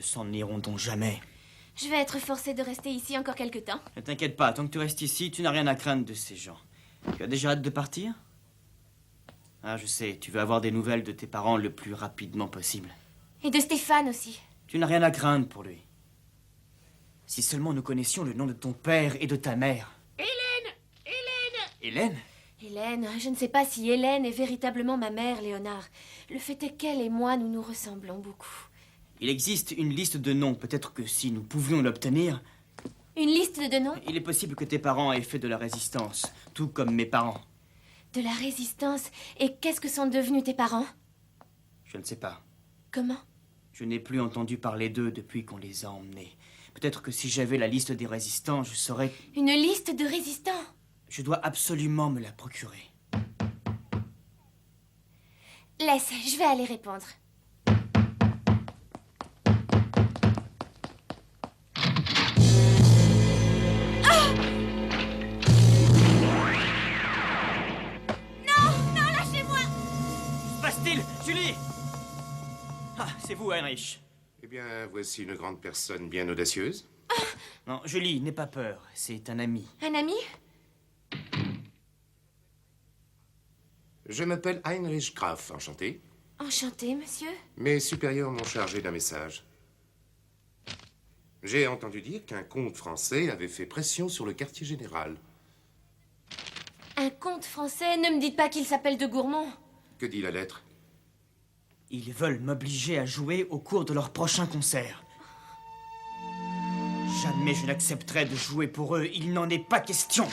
s'en iront donc jamais. Je vais être forcée de rester ici encore quelque temps. Ne t'inquiète pas, tant que tu restes ici, tu n'as rien à craindre de ces gens. Tu as déjà hâte de partir? Ah, je sais, tu veux avoir des nouvelles de tes parents le plus rapidement possible. Et de Stéphane aussi. Tu n'as rien à craindre pour lui. Si seulement nous connaissions le nom de ton père et de ta mère. Hélène! Hélène? Hélène, je ne sais pas si Hélène est véritablement ma mère, Léonard. Le fait est qu'elle et moi, nous nous ressemblons beaucoup. Il existe une liste de noms. Peut-être que si nous pouvions l'obtenir... Une liste de noms? Il est possible que tes parents aient fait de la résistance, tout comme mes parents. De la résistance? Et qu'est-ce que sont devenus tes parents? Je ne sais pas. Comment? Je n'ai plus entendu parler d'eux depuis qu'on les a emmenés. Peut-être que si j'avais la liste des résistants, je saurais... Une liste de résistants? Je dois absolument me la procurer. Laisse, je vais aller répondre. Julie! Ah, c'est vous, Heinrich. Eh bien, voici une grande personne bien audacieuse. Non, Julie, n'aie pas peur. C'est un ami. Un ami? Je m'appelle Heinrich Graf, enchanté. Enchanté, monsieur. Mes supérieurs m'ont chargé d'un message. J'ai entendu dire qu'un comte français avait fait pression sur le quartier général. Un comte français? Ne me dites pas qu'il s'appelle de Gourmont. Que dit la lettre? Ils veulent m'obliger à jouer au cours de leur prochain concert. Jamais je n'accepterai de jouer pour eux. Il n'en est pas question.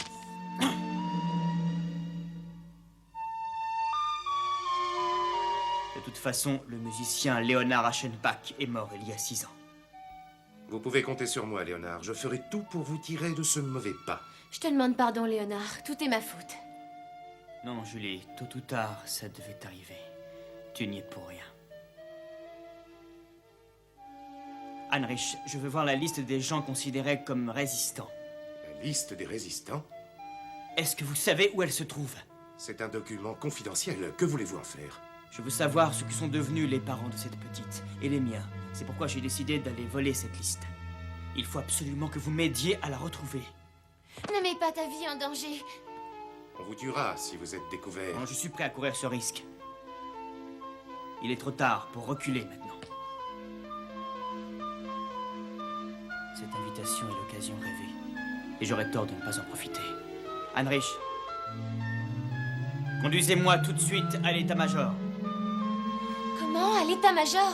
De toute façon, le musicien Léonard Aschenbach est mort il y a 6 ans. Vous pouvez compter sur moi, Léonard. Je ferai tout pour vous tirer de ce mauvais pas. Je te demande pardon, Léonard. Tout est ma faute. Non, Julie, tôt ou tard, ça devait arriver. Tu n'y es pour rien. Heinrich, je veux voir la liste des gens considérés comme résistants. La liste des résistants? Est-ce que vous savez où elle se trouve? C'est un document confidentiel. Que voulez-vous en faire? Je veux savoir ce que sont devenus les parents de cette petite, et les miens. C'est pourquoi j'ai décidé d'aller voler cette liste. Il faut absolument que vous m'aidiez à la retrouver. Ne mets pas ta vie en danger. On vous tuera si vous êtes découvert. Non, je suis prêt à courir ce risque. Il est trop tard pour reculer maintenant. Cette invitation est l'occasion rêvée. Et j'aurais tort de ne pas en profiter. Heinrich, conduisez-moi tout de suite à l'état-major. Comment? À l'état-major?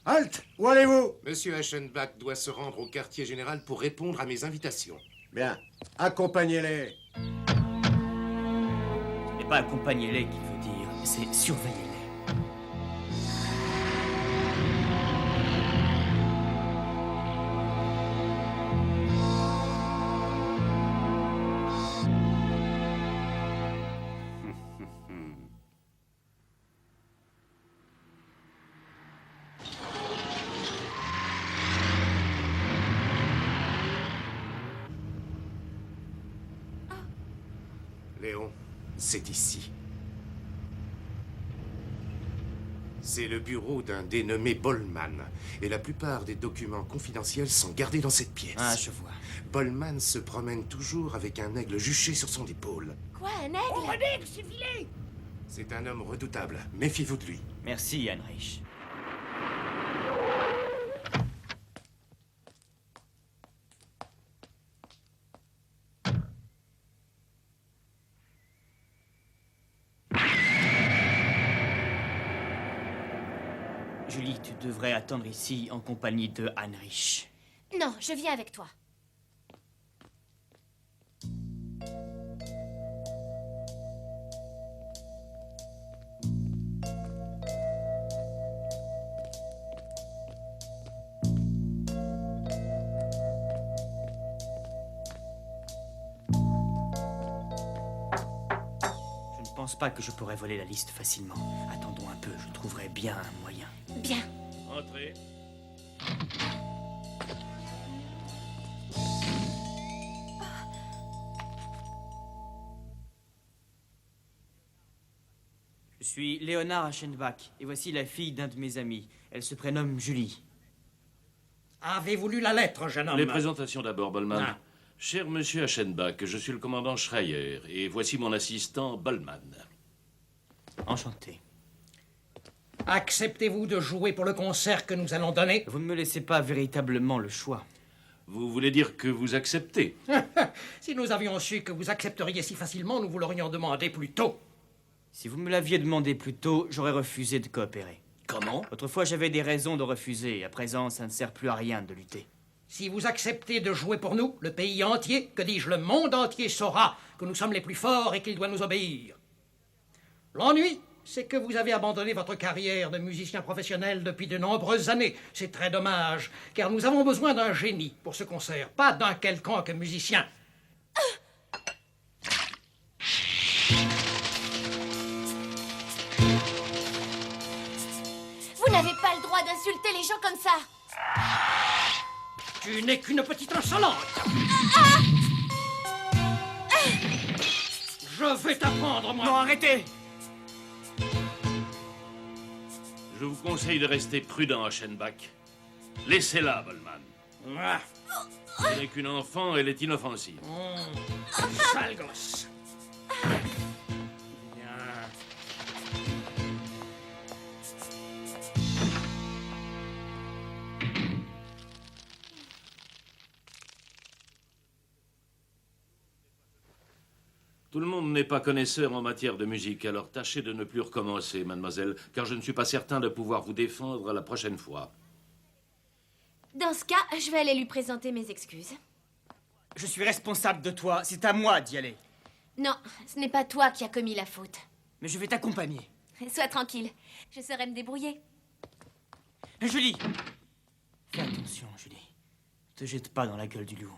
Halt! Où allez-vous? Monsieur Aschenbach doit se rendre au quartier général pour répondre à mes invitations. Bien. Accompagnez-les. Ce n'est pas accompagner-les qu'il veut dire, c'est surveiller-les. Léon, c'est ici. C'est le bureau d'un dénommé Bollman. Et la plupart des documents confidentiels sont gardés dans cette pièce. Ah, je vois. Bollman se promène toujours avec un aigle juché sur son épaule. Quoi, un aigle? Oh, un aigle, c'est filé! C'est un homme redoutable. Méfiez-vous de lui. Merci, Heinrich. Julie, tu devrais attendre ici en compagnie de Heinrich. Non, je viens avec toi. Je ne pense pas que je pourrais voler la liste facilement. Attendons un peu, je trouverai bien un moyen. Bien. suis Léonard Aschenbach, et voici la fille d'un de mes amis. Elle se prénomme Julie. Avez-vous lu la lettre, jeune homme? Les présentations d'abord, Bollman. Ah. Cher monsieur Aschenbach, je suis le commandant Schreier, et voici mon assistant Bollman. Enchanté. Acceptez-vous de jouer pour le concert que nous allons donner? Vous ne me laissez pas véritablement le choix. Vous voulez dire que vous acceptez? Si nous avions su que vous accepteriez si facilement, nous vous l'aurions demandé plus tôt. Si vous me l'aviez demandé plus tôt, j'aurais refusé de coopérer. Comment? Autrefois, j'avais des raisons de refuser. À présent, ça ne sert plus à rien de lutter. Si vous acceptez de jouer pour nous, le pays entier, que dis-je, le monde entier saura que nous sommes les plus forts et qu'il doit nous obéir. L'ennui, c'est que vous avez abandonné votre carrière de musicien professionnel depuis de nombreuses années. C'est très dommage, car nous avons besoin d'un génie pour ce concert, pas d'un quelconque musicien. Vous n'avez pas le droit d'insulter les gens comme ça. Tu n'es qu'une petite insolente. Je vais t'apprendre, moi. Non, arrêtez! Je vous conseille de rester prudent, Aschenbach. Laissez-la, Bollman. Ah, Ce n'est qu'une enfant, elle est inoffensive. sale gosse. Bien. Tout le monde n'est pas connaisseur en matière de musique, alors tâchez de ne plus recommencer, mademoiselle, car je ne suis pas certain de pouvoir vous défendre la prochaine fois. Dans ce cas, je vais aller lui présenter mes excuses. Je suis responsable de toi. C'est à moi d'y aller. Non, ce n'est pas toi qui as commis la faute. Mais je vais t'accompagner. Sois tranquille, je saurai me débrouiller. Julie! Fais attention, Julie. Ne te jette pas dans la gueule du loup.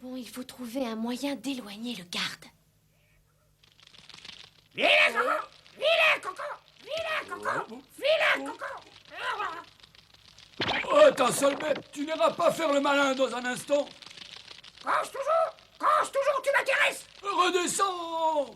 Pompon, il faut trouver un moyen d'éloigner le garde. Vilain coco! Vilain coco! Vilain coco! Vilain coco! Oh, ta sale bête, tu n'iras pas faire le malin dans un instant? Cause toujours, tu m'intéresses! Redescends!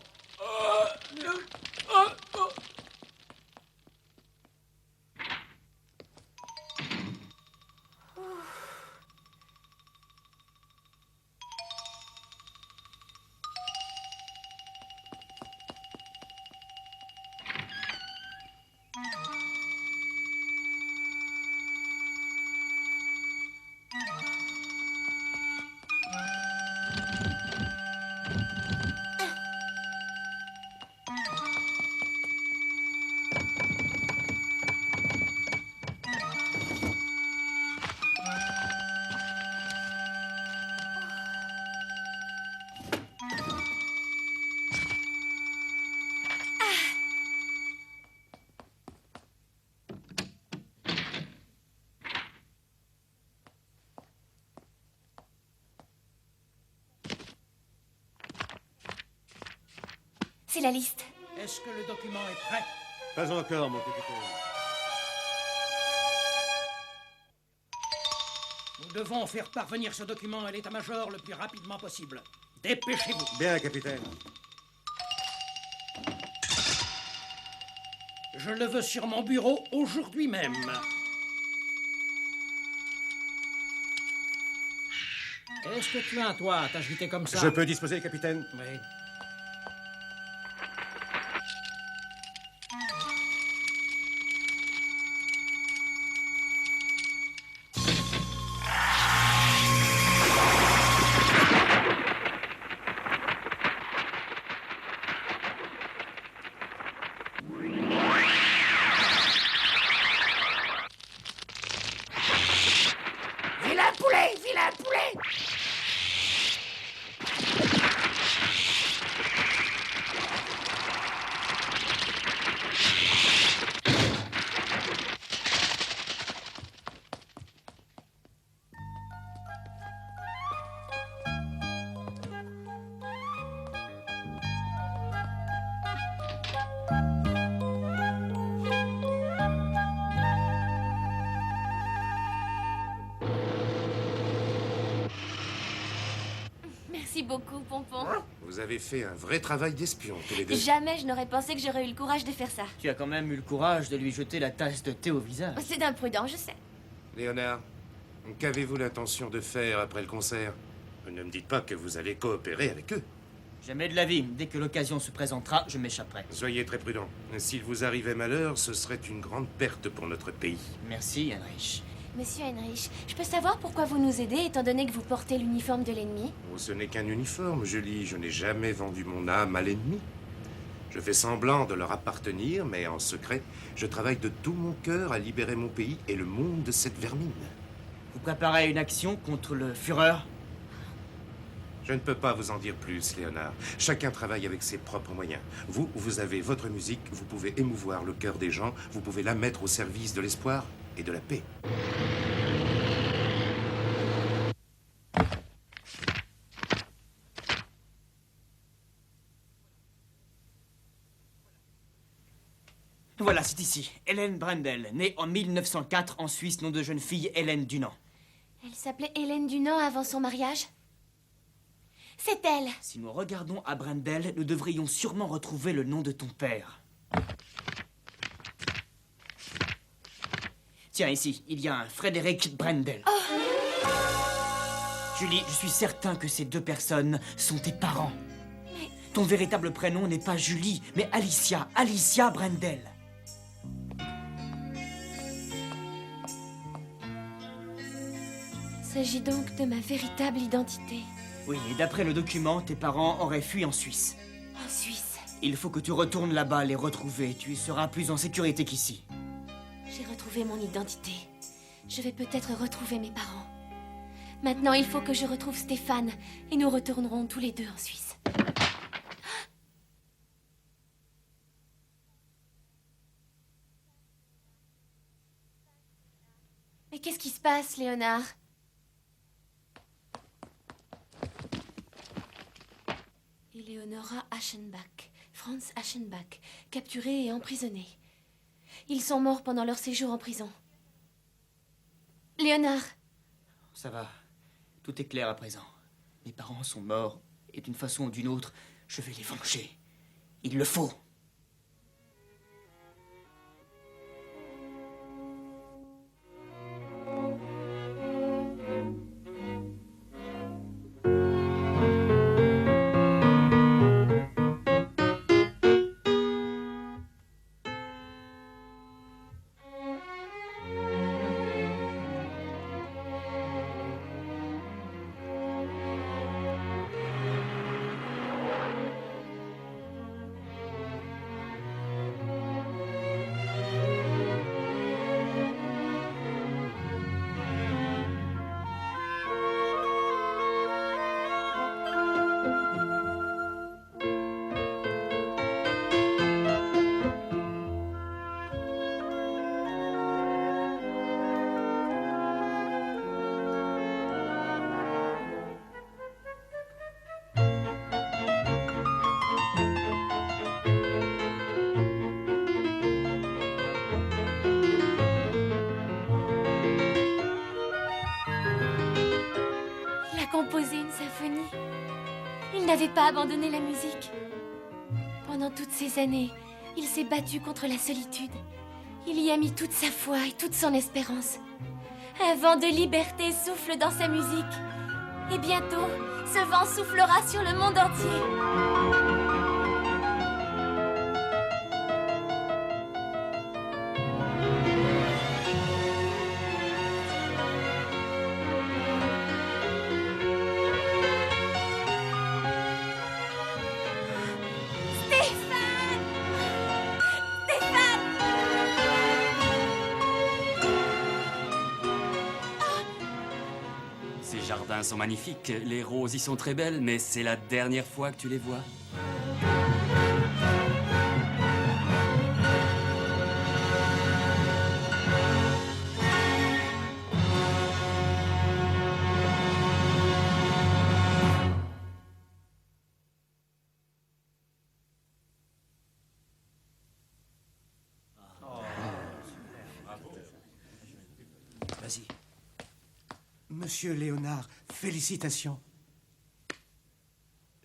C'est la liste. Est-ce que le document est prêt? Pas encore, mon capitaine. Nous devons faire parvenir ce document à l'état-major le plus rapidement possible. Dépêchez-vous. Bien, capitaine. Je le veux sur mon bureau aujourd'hui même. Est-ce que tu as un toit à t'agiter comme ça? Je peux disposer, capitaine? Oui. Merci beaucoup, Pompon. Vous avez fait un vrai travail d'espion, tous les deux. Jamais je n'aurais pensé que j'aurais eu le courage de faire ça. Tu as quand même eu le courage de lui jeter la tasse de thé au visage. C'est imprudent, je sais. Léonard, qu'avez-vous l'intention de faire après le concert? Ne me dites pas que vous allez coopérer avec eux. Jamais de la vie. Dès que l'occasion se présentera, je m'échapperai. Soyez très prudent. S'il vous arrivait malheur, ce serait une grande perte pour notre pays. Merci, Heinrich. Monsieur Heinrich, je peux savoir pourquoi vous nous aidez, étant donné que vous portez l'uniforme de l'ennemi? Oh, ce n'est qu'un uniforme, Julie. Je n'ai jamais vendu mon âme à l'ennemi. Je fais semblant de leur appartenir, mais en secret, je travaille de tout mon cœur à libérer mon pays et le monde de cette vermine. Vous préparez une action contre le Führer? Je ne peux pas vous en dire plus, Léonard. Chacun travaille avec ses propres moyens. Vous, vous avez votre musique, vous pouvez émouvoir le cœur des gens, vous pouvez la mettre au service de l'espoir et de la paix. Voilà, c'est ici. Hélène Brendel, née en 1904 en Suisse, nom de jeune fille Hélène Dunant. Elle s'appelait Hélène Dunant avant son mariage? C'est elle! Si nous regardons à Brendel, nous devrions sûrement retrouver le nom de ton père. Tiens, ici, il y a un Frédéric Brendel. Oh! Julie, je suis certain que ces deux personnes sont tes parents. Mais... Ton véritable prénom n'est pas Julie, mais Alicia. Alicia Brendel. Il s'agit donc de ma véritable identité. Oui, et d'après le document, tes parents auraient fui en Suisse. En Suisse. Il faut que tu retournes là-bas les retrouver. Tu y seras plus en sécurité qu'ici. J'ai retrouvé mon identité. Je vais peut-être retrouver mes parents. Maintenant, il faut que je retrouve Stéphane, et nous retournerons tous les deux en Suisse. Mais qu'est-ce qui se passe, Léonard? Eleonora Aschenbach, Franz Aschenbach, capturés et emprisonnés. Ils sont morts pendant leur séjour en prison. Léonard! Ça va. Tout est clair à présent. Mes parents sont morts, et d'une façon ou d'une autre, je vais les venger. Il le faut. Composer une symphonie. Il n'avait pas abandonné la musique. Pendant toutes ces années, il s'est battu contre la solitude. Il y a mis toute sa foi et toute son espérance. Un vent de liberté souffle dans sa musique. Et bientôt, ce vent soufflera sur le monde entier. Ces jardins sont magnifiques, les roses y sont très belles, mais c'est la dernière fois que tu les vois. Vas-y. Monsieur Léonard, félicitations.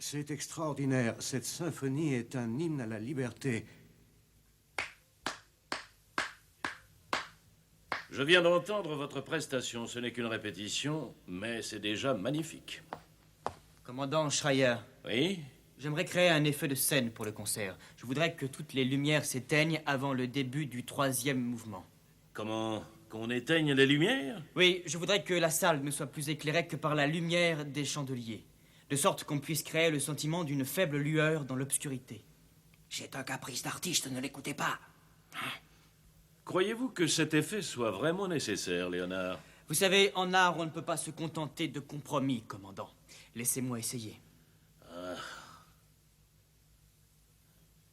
C'est extraordinaire. Cette symphonie est un hymne à la liberté. Je viens d'entendre votre prestation. Ce n'est qu'une répétition, mais c'est déjà magnifique. Commandant Schreier, Oui? j'aimerais créer un effet de scène pour le concert. Je voudrais que toutes les lumières s'éteignent avant le début du 3e mouvement. Comment? Qu'on éteigne les lumières? Oui, je voudrais que la salle ne soit plus éclairée que par la lumière des chandeliers, de sorte qu'on puisse créer le sentiment d'une faible lueur dans l'obscurité. C'est un caprice d'artiste, ne l'écoutez pas. Croyez-vous que cet effet soit vraiment nécessaire, Léonard? Vous savez, en art, on ne peut pas se contenter de compromis, commandant. Laissez-moi essayer.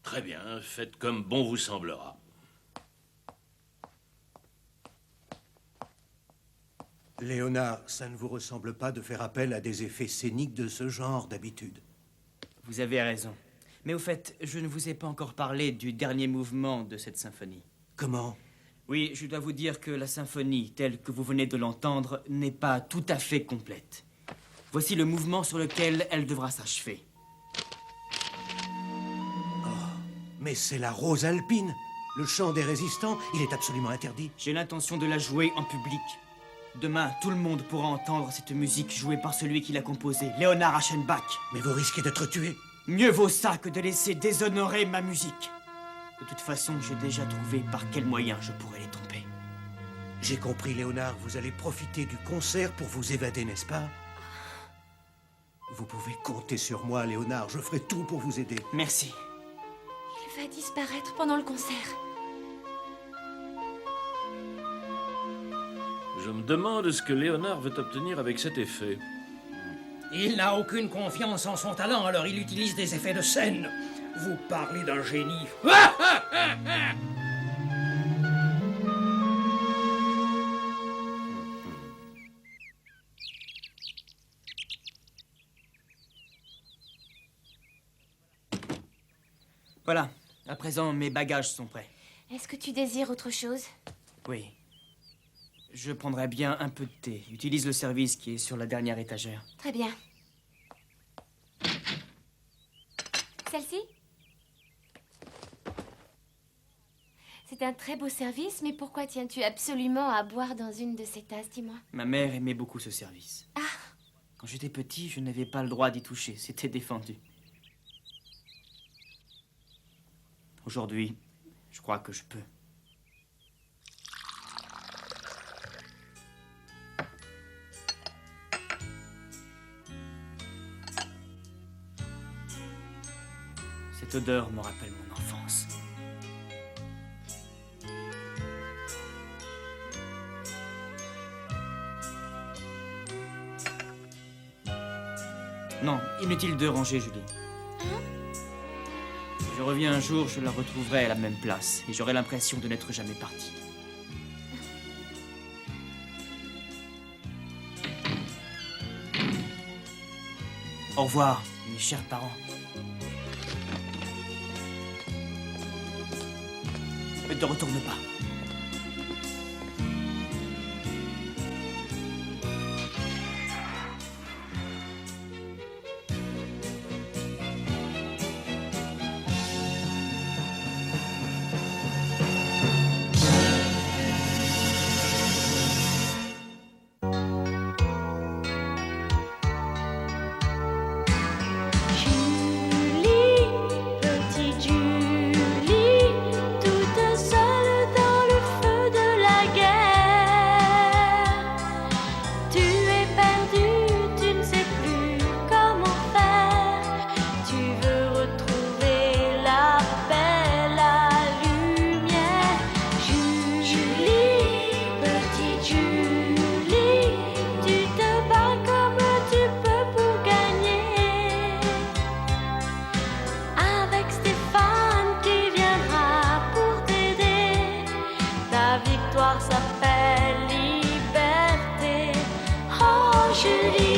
Très bien, faites comme bon vous semblera. Léonard, ça ne vous ressemble pas de faire appel à des effets scéniques de ce genre d'habitude? Vous avez raison. Mais au fait, je ne vous ai pas encore parlé du dernier mouvement de cette symphonie. Comment? Oui, je dois vous dire que la symphonie, telle que vous venez de l'entendre, n'est pas tout à fait complète. Voici le mouvement sur lequel elle devra s'achever. Mais c'est la rose alpine. Le chant des résistants, il est absolument interdit. J'ai l'intention de la jouer en public. Demain, tout le monde pourra entendre cette musique jouée par celui qui l'a composée, Léonard Aschenbach. Mais vous risquez d'être tué. Mieux vaut ça que de laisser déshonorer ma musique. De toute façon, j'ai déjà trouvé par quels moyens je pourrais les tromper. J'ai compris, Léonard. Vous allez profiter du concert pour vous évader, n'est-ce pas? Vous pouvez compter sur moi, Léonard. Je ferai tout pour vous aider. Merci. Il va disparaître pendant le concert. Je me demande ce que Léonard veut obtenir avec cet effet. Il n'a aucune confiance en son talent, alors il utilise des effets de scène. Vous parlez d'un génie. Voilà. À présent, mes bagages sont prêts. Est-ce que tu désires autre chose? Oui. Je prendrai bien un peu de thé. Utilise le service qui est sur la dernière étagère. Très bien. Celle-ci? C'est un très beau service, mais pourquoi tiens-tu absolument à boire dans une de ces tasses, dis-moi? Ma mère aimait beaucoup ce service. Ah! Quand j'étais petit, je n'avais pas le droit d'y toucher. C'était défendu. Aujourd'hui, je crois que je peux. Cette odeur me rappelle mon enfance. Non, inutile de ranger, Julie. Si je reviens un jour, je la retrouverai à la même place et j'aurai l'impression de n'être jamais parti. Au revoir, mes chers parents. Ne te retourne pas. S'appelle liberté. Oh, Julie.